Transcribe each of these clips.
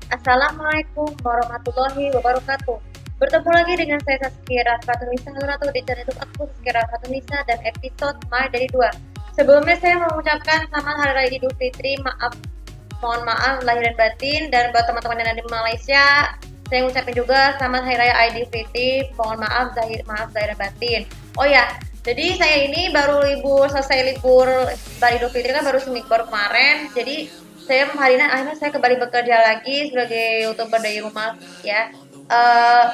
Assalamualaikum warahmatullahi wabarakatuh. Bertemu lagi dengan saya Saskia Fatunisa atau di channel YouTube aku Saskia Fatunisa dan episode My dari 2. Sebelumnya saya mau mengucapkan selamat Hari Raya Idul Fitri. Mohon maaf lahir dan batin, dan buat teman-teman yang ada di Malaysia, saya ngucapin juga selamat Hari Raya Idul Fitri. Mohon maaf lahir dan batin. Oh ya, jadi saya ini baru selesai libur Idul Fitri kan baru kemarin. Jadi saya hari ini akhirnya saya kembali bekerja lagi sebagai youtuber dari rumah ya. Eh,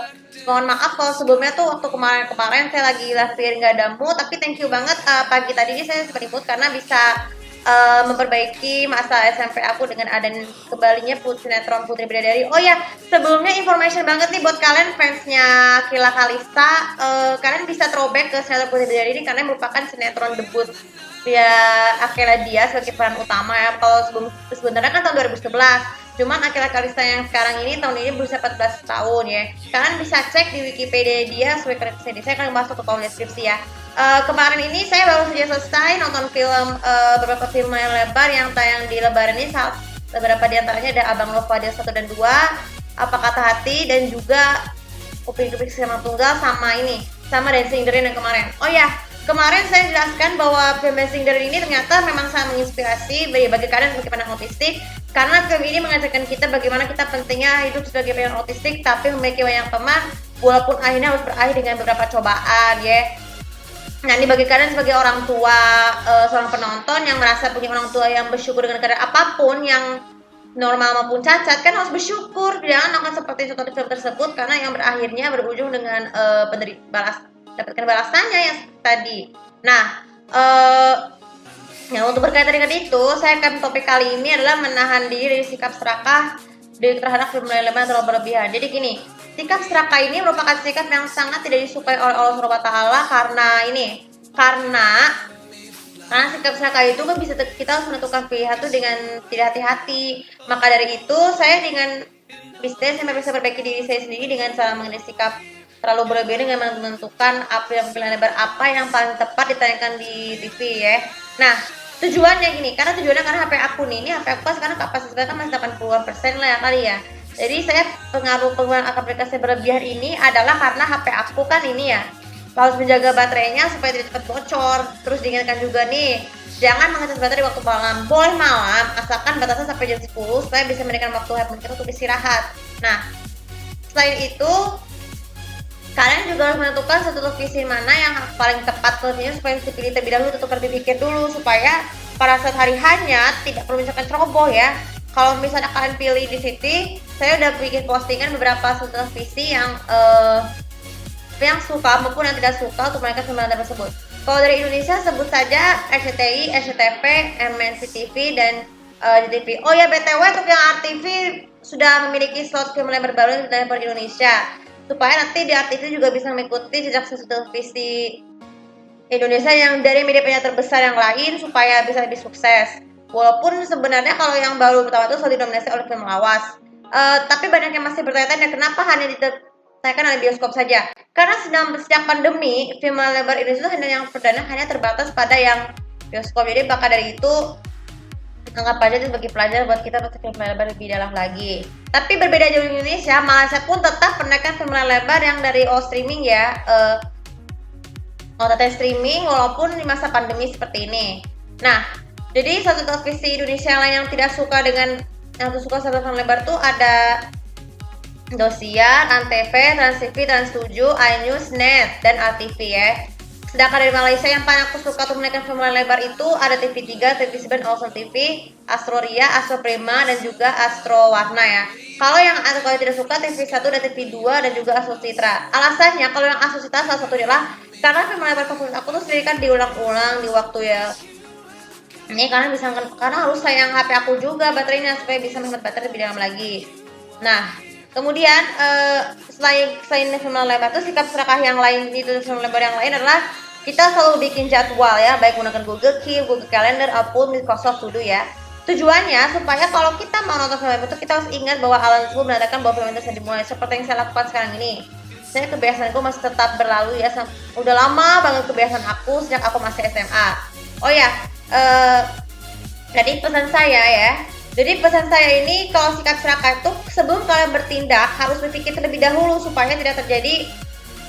Mohon maaf kalau sebelumnya tuh waktu kemarin saya lagi live nggak ada mood, tapi thank you banget pagi tadi ini saya sempat mood karena bisa memperbaiki masa SMP aku dengan ada kembalinya sinetron Putri Bidadari. Oh ya, sebelumnya information banget nih buat kalian fansnya Kila Kalista, kalian bisa throwback ke sinetron Putri Bidadari ini karena merupakan sinetron debut dia akhirnya dia sebagai peran utama ya. Kalau sebenarnya kan tahun 2011, cuman Akila Kalista yang sekarang ini tahun ini berusia 14 tahun ya. Kalian bisa cek di Wikipedia dia sesuai karakter saya akan masuk ke kolom deskripsi ya. Kemarin ini saya baru saja selesai nonton beberapa film layar lebar yang tayang di Lebaran ini. Beberapa diantaranya ada Abang Lovadil 1 dan 2, Apa Kata Hati, dan juga Upik-Upik Sama Tunggal, sama Dancing the Rain yang kemarin. Oh ya, kemarin saya jelaskan bahwa film Dancing the Rain ini ternyata memang sangat menginspirasi bagi kalian sebagai pendengar autistik, karena film ini mengajarkan kita bagaimana kita pentingnya hidup sebagai pendengar autistik tapi memiliki banyak teman walaupun akhirnya harus berakhir dengan beberapa cobaan ya. Nah, ini bagi kalian sebagai orang tua, seorang penonton yang merasa punya orang tua yang bersyukur dengan keadaan apapun yang normal maupun cacat, kan harus bersyukur, jangan akan seperti contoh film tersebut karena yang berakhirnya berujung dengan dapatkan balasannya yang tadi. Nah, untuk berkaitan dengan itu, topik kali ini adalah menahan diri dari sikap serakah terhadap film layar terlalu berlebihan. Jadi gini, sikap serakah ini merupakan sikap yang sangat tidak disukai oleh Allah Subhanahu wa taala karena sikap serakah itu kan kita harus menentukan pilihan tuh dengan tidak hati-hati. Maka dari itu saya bisa perbaiki diri saya sendiri dengan cara mengenai sikap terlalu berlebihan dengan menentukan pilihan lebar apa yang paling tepat ditayangkan di TV ya. Nah, tujuannya karena HP aku ini HP aku kan sekarang kapasitasnya kan masih 80% lah ya kali ya. Jadi saya penggunaan aplikasi berlebihan ini adalah karena HP aku kan ini ya harus menjaga baterainya supaya tidak cepat bocor. Terus diingatkan juga nih, jangan mengecas baterai waktu malam. Boleh malam, asalkan batasnya sampai jam 10 supaya bisa memberikan waktu handphone kita untuk istirahat. Nah, selain itu, kalian juga harus menentukan satu televisi mana yang paling tepat televisinya supaya dipilih terlebih dahulu, tentukan berpikir dulu supaya pada saat hari hanya tidak perlu misalkan ceroboh ya. Kalau misalnya kalian pilih di sini, saya udah bikin postingan beberapa televisi yang suka maupun yang tidak suka untuk mereka film tersebut. Kalau dari Indonesia sebut saja RCTI, SCTV, MNC TV, dan JTV. Oh ya, BTW untuk yang RTV sudah memiliki slot film lebar baru dari Indonesia, supaya nanti di RTV juga bisa mengikuti jejak sesuatu televisi Indonesia yang dari media terbesar yang lain supaya bisa lebih sukses. Walaupun sebenarnya kalau yang baru pertama itu selalu didominasi oleh film lawas. Tapi banyak yang masih bertanya-tanya kenapa hanya ditayangkan oleh bioskop saja. Karena sejak pandemi, film lebar Indonesia yang perdana hanya terbatas pada yang bioskop. Jadi maka dari itu anggap aja itu sebagai pelajaran buat kita untuk film lebar lebih dalam lagi. Tapi berbeda jauh di Indonesia, Malaysia pun tetap menaikkan film lebar yang dari streaming ya. OTT streaming walaupun di masa pandemi seperti ini. Nah, jadi satu televisi Indonesia lain yang tidak suka satu film lebar tuh ada Indosiar, Antv, Trans TV, Trans 7, iNews, Net, dan RTV ya. Sedangkan dari Malaysia yang paling aku suka untuk menaikkan film lebar itu ada TV3, TV7, Awesome TV, Astro Ria, Astro Prima, dan juga Astro Warna ya. Kalau yang tidak suka TV1 dan TV2 dan juga Astro Citra. Alasannya kalau yang Astro Citra salah satu adalah karena film lebar favorit aku tuh sendiri kan diulang-ulang di waktu ya. Ini karena harus sayang HP aku juga baterainya supaya bisa menghemat baterai lebih dalam lagi. Nah, kemudian selain film lebar itu sikap serakah yang lain itu film lebar yang lain adalah kita selalu bikin jadwal ya, baik menggunakan Google Keep, Google Calendar, ataupun Microsoft To Do ya. Tujuannya supaya kalau kita mau nonton film itu kita harus ingat bahwa alarm tersebut menandakan bahwa film itu sudah dimulai. Seperti yang saya lakukan sekarang ini. Saya kebiasaanku masih tetap berlalu ya. Udah lama banget kebiasaan aku sejak aku masih SMA. Oh ya, jadi pesan saya ya, Jadi pesan saya ini, kalau sikap serakah itu sebelum kalian bertindak harus berpikir terlebih dahulu supaya tidak terjadi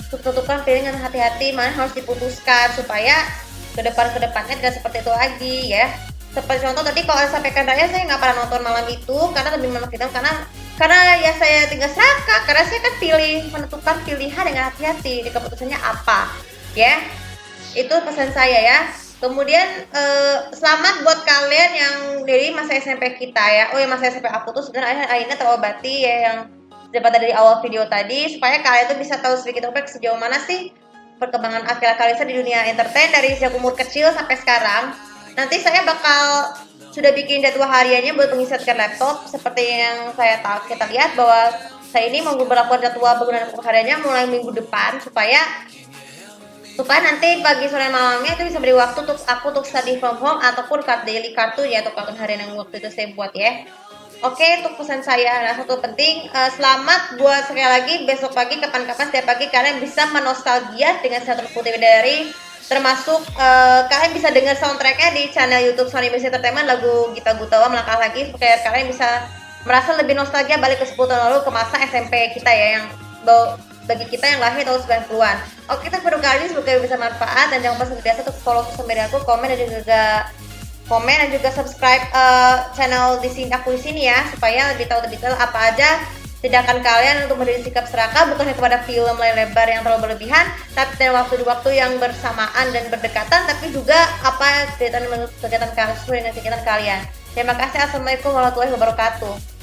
tentukan pilihan dengan hati-hati mana harus diputuskan supaya kedepannya tidak seperti itu lagi ya. Seperti contoh tadi kalau saya sampaikan Raya, saya nggak pernah nonton malam itu karena lebih menentukan karena ya saya tinggal serakah karena saya kan menentukan pilihan dengan hati-hati di keputusannya apa ya. Itu pesan saya ya. Kemudian selamat buat kalian yang dari masa SMP kita ya. Oh ya, masa SMP aku tuh sebenarnya akhirnya terobati ya, yang dapat dari awal video tadi, supaya kalian tuh bisa tahu sedikit sejauh mana sih perkembangan Akila Kalisa di dunia entertain dari sejak umur kecil sampai sekarang. Nanti saya bakal sudah bikin jadwal hariannya buat mengisikan laptop, seperti yang kita lihat bahwa saya ini mau berlakukan jadwal penggunaan hariannya mulai minggu depan supaya nanti pagi sore malamnya itu bisa beri waktu untuk aku untuk study from home ataupun daily kartun ya, atau kartun harian yang waktu itu saya buat ya. Oke, untuk pesan saya, nah satu penting, selamat buat sekali lagi besok pagi, kapan-kapan setiap pagi kalian bisa menostalgia dengan satu putih dari, termasuk kalian bisa dengar soundtracknya di channel YouTube Sony Music Entertainment, lagu Gita Gutawa Melangkah Lagi, supaya kalian bisa merasa lebih nostalgia balik ke 10 tahun lalu, ke masa SMP kita ya, yang bagi kita yang lahir tahun 90-an. Oke, kita baru kali ini semoga bisa manfaat, dan jangan lupa seperti biasa untuk follow sosial media aku, komen dan juga subscribe channel di sini aku di sini ya, supaya lebih tahu detail apa aja tindakan kalian untuk menjadi sikap serakah, bukan hanya kepada film layar lebar yang terlalu berlebihan, tapi dalam waktu yang bersamaan dan berdekatan, tapi juga apa kegiatan kalian sesuai dengan kegiatan kalian. Terima kasih. Assalamualaikum warahmatullahi wabarakatuh.